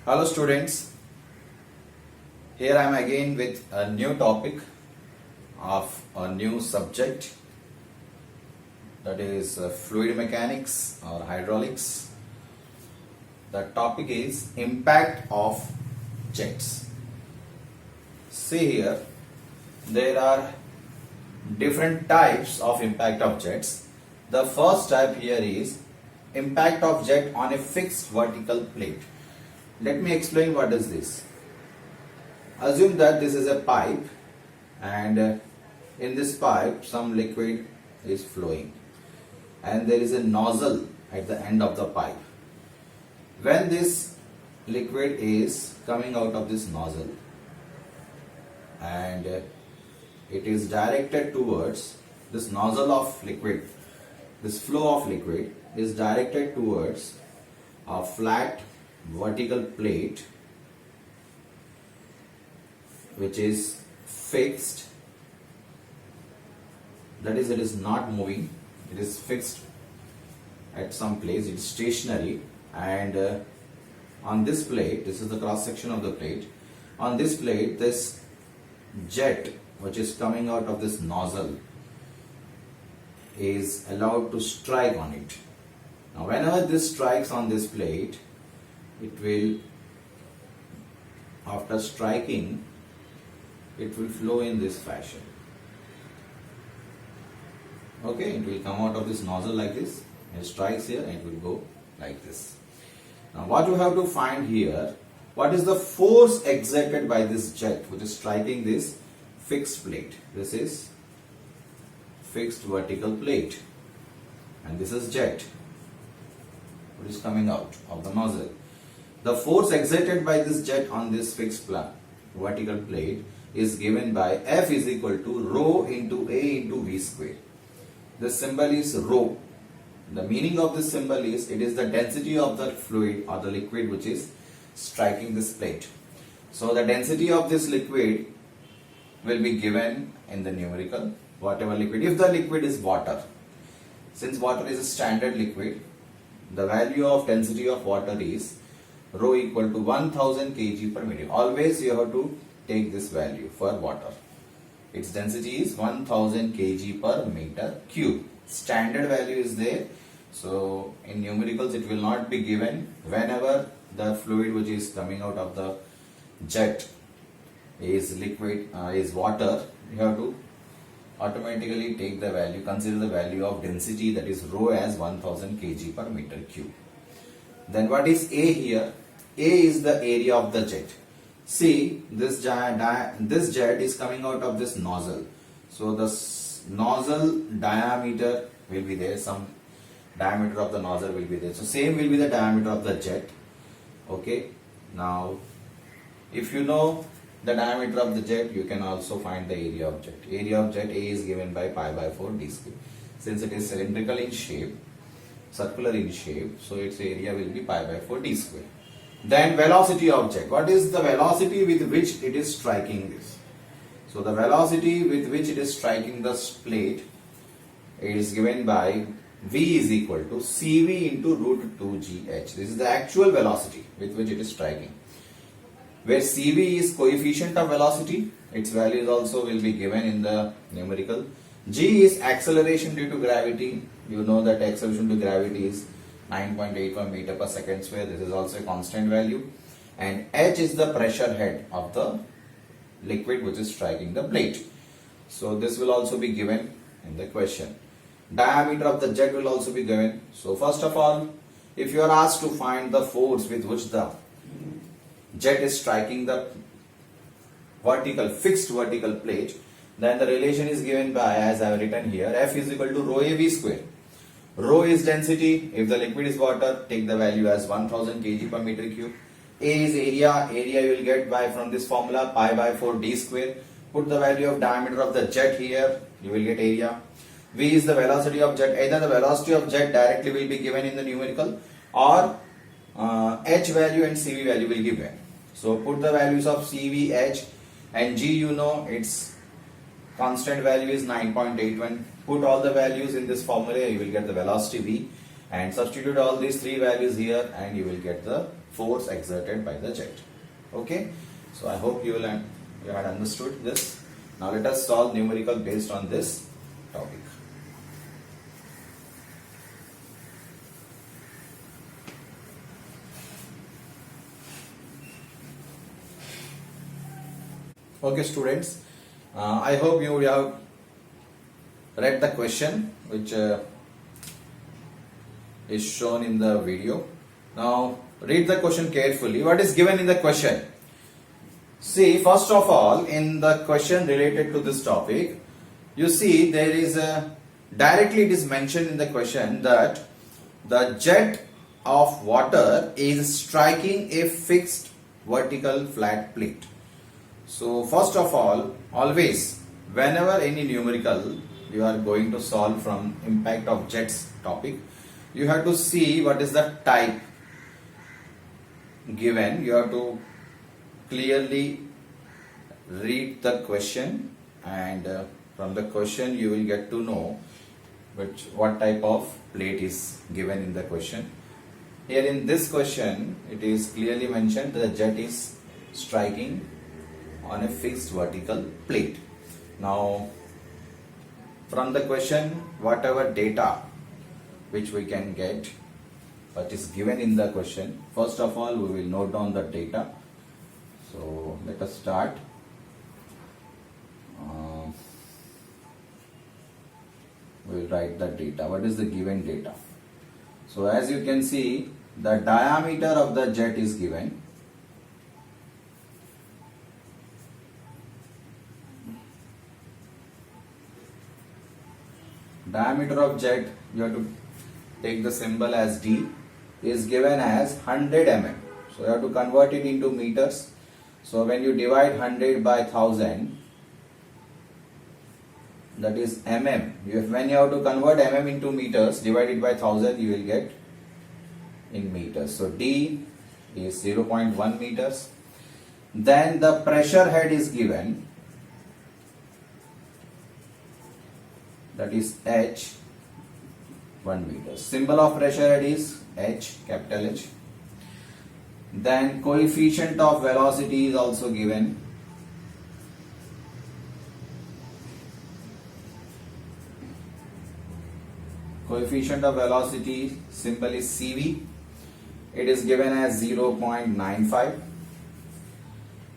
Hello students, here I am again with a new topic of a new subject, that is fluid mechanics or hydraulics. The topic is impact of jets. See here, there are different types of impact of jets. The first type here is impact of jet on a fixed vertical plate. Let me explain what is this. Assume that this is a pipe and in this pipe some liquid is flowing and there is a nozzle at the end of the pipe. When this liquid is coming out of this nozzle and it is directed towards this nozzle of liquid, this flow of liquid is directed towards a flat vertical plate which is fixed, that is, it is not moving, it is fixed at some place, it is stationary, and on this plate, this is the cross section of the plate, on this plate this jet which is coming out of this nozzle is allowed to strike on it. Now whenever this strikes on this plate, it will, after striking, it will flow in this fashion. Okay, it will come out of this nozzle like this, it strikes here and it will go like this. Now what you have to find here, what is the force exerted by this jet which is striking this fixed plate. This is fixed vertical plate and this is jet which is coming out of the nozzle. The force exerted by this jet on this fixed vertical plate is given by F is equal to rho into A into V square. This symbol is rho. The meaning of this symbol is it is the density of the fluid or the liquid which is striking this plate. So the density of this liquid will be given in the numerical, whatever liquid. If the liquid is water, since water is a standard liquid, the value of density of water is rho equal to 1000 kg per meter. Always you have to take this value for water. Its density is 1000 kg per meter cube. Standard value is there. So in numericals it will not be given. Whenever the fluid which is coming out of the jet is liquid, is water, you have to automatically take the value, consider the value of density, that is rho, as 1000 kg per meter cube. Then what is A here? A is the area of the jet. See, this jet is coming out of this nozzle. So the nozzle diameter will be there, some diameter of the nozzle will be there. So same will be the diameter of the jet. Okay. Now, if you know the diameter of the jet, you can also find the area of jet. Area of jet A is given by pi by 4 d square. Since it is cylindrical in shape, circular in shape, so its area will be pi by 4 d square. Then velocity of jet. What is the velocity with which it is striking this? So the velocity with which it is striking the plate is given by V is equal to CV into root 2gh. This is the actual velocity with which it is striking. Where CV is coefficient of velocity, its values also will be given in the numerical. G is acceleration due to gravity. You know that acceleration due to gravity is 9.81 meter per second square. This is also a constant value. And H is the pressure head of the liquid which is striking the plate. So this will also be given in the question. Diameter of the jet will also be given. So first of all, if you are asked to find the force with which the jet is striking the fixed vertical plate, then the relation is given by, as I have written here, F is equal to rho A V square. Rho is density. If the liquid is water, take the value as 1000 kg per meter cube. A is area. Area you will get by from this formula, pi by 4 d square. Put the value of diameter of the jet here, you will get area. V is the velocity of jet. Either the velocity of jet directly will be given in the numerical, or H value and CV value will be given. So put the values of CV, H and G, you know its constant value is 9.81. Put all the values in this formula, you will get the velocity V. and substitute all these three values here and you will get the force exerted by the jet. Okay, so I hope you had understood this. Now let us solve numerical based on this topic. Okay students, I hope you have read the question which is shown in the video. Now read the question carefully. What is given in the question? See, first of all, in the question related to this topic, you see there is directly it is mentioned in the question that the jet of water is striking a fixed vertical flat plate. So first of all, always whenever any numerical you are going to solve from impact of jets topic, you have to see what is the type given. You have to clearly read the question, and from the question you will get to know what type of plate is given in the question. Here in this question it is clearly mentioned the jet is striking on a fixed vertical plate. Now from the question, whatever data which we can get, what is given in the question, first of all we will note down the data. So let us start. We will write the data. What is the given data? So as you can see, the diameter of the jet is given. Diameter of jet, you have to take the symbol as D, is given as 100 mm. So you have to convert it into meters. So when you divide 100 by 1000, that is mm. When you have to convert mm into meters, divided by 1000, you will get in meters. So D is 0.1 meters. Then the pressure head is given, that is H, 1 meter. Symbol of pressure head is H, capital H. Then coefficient of velocity is also given. Coefficient of velocity symbol is CV. It is given as 0.95.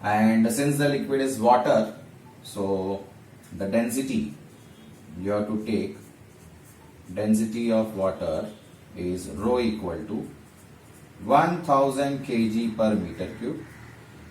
And since the liquid is water, so the density you have to take, density of water is rho equal to 1000 kg per meter cube,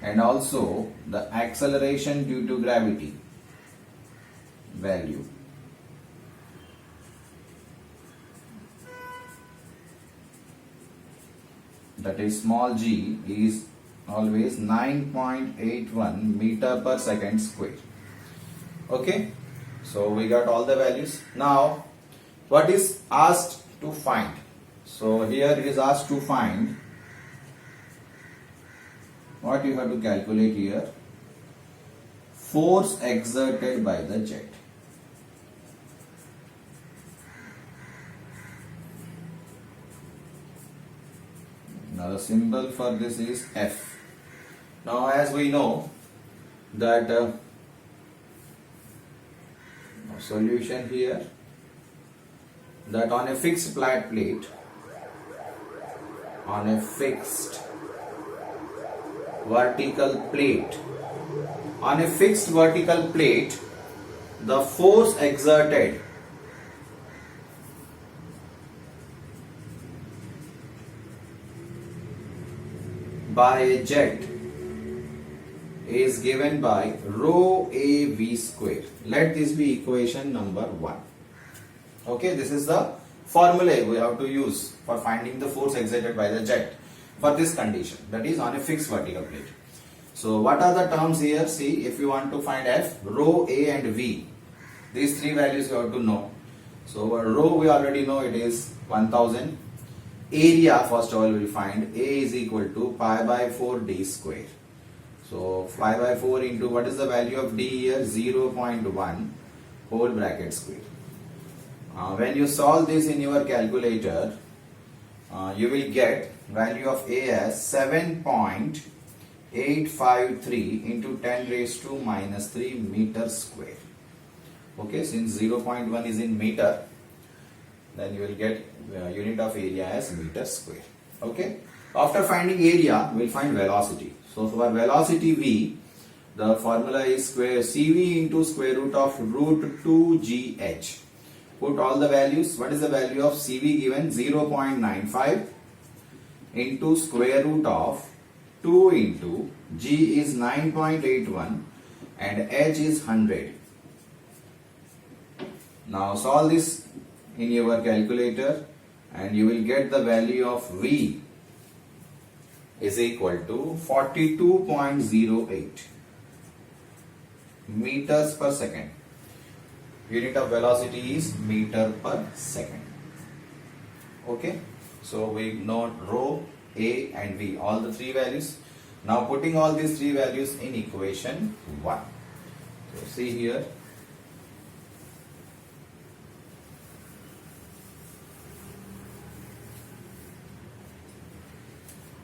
and also the acceleration due to gravity value that is small g is always 9.81 meter per second square. Okay, so we got all the values. Now what is asked to find? So here it is asked to find what you have to calculate here: force exerted by the jet. Now the symbol for this is F. Now as we know that solution here, that on a fixed flat plate, on a fixed vertical plate, on a fixed vertical plate, the force exerted by a jet is given by rho a v square. Let this be equation number 1. Okay, this is the formula we have to use for finding the force exerted by the jet for this condition, that is on a fixed vertical plate. So what are the terms here? See, if you want to find F, rho, A and V, these three values you have to know. So rho we already know, it is 1000. Area first of all we will find, A is equal to pi by 4 d square. So pi by 4 into what is the value of d here? 0.1 whole bracket square. When you solve this in your calculator, you will get value of A as 7.853 into 10 raised to minus 3 meter square. Okay, since 0.1 is in meter, then you will get unit of area as meter square. Okay, after finding area, we will find velocity. So for velocity V, the formula is square CV into square root of root 2GH. Put all the values. What is the value of CV given? 0.95 into square root of 2 into G is 9.81 and H is 100. Now solve this in your calculator and you will get the value of V is equal to 42.08 meters per second. Unit of velocity is meter per second. Okay, so we know rho, A and V, all the three values. Now putting all these three values in equation 1. So see here.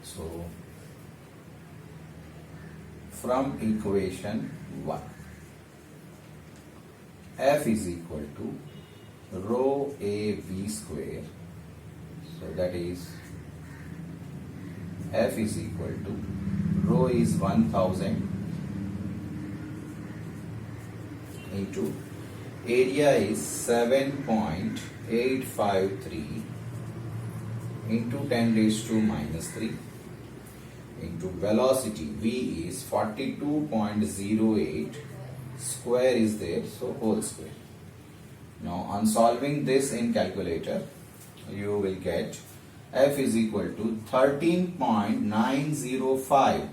So from equation 1, F is equal to rho A V square. So that is F is equal to rho is 1000 into area is 7.853 into 10 raised to minus 3 into velocity V is 42.08, square is there, so whole square. Now on solving this in calculator, you will get F is equal to 13.905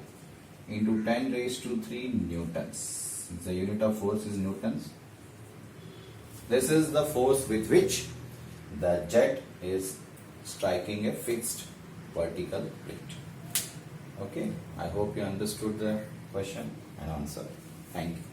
into 10 raised to 3 newtons. Since the unit of force is newtons, this is the force with which the jet is striking a fixed vertical plate. Okay, I hope you understood the question and answer. Thank you.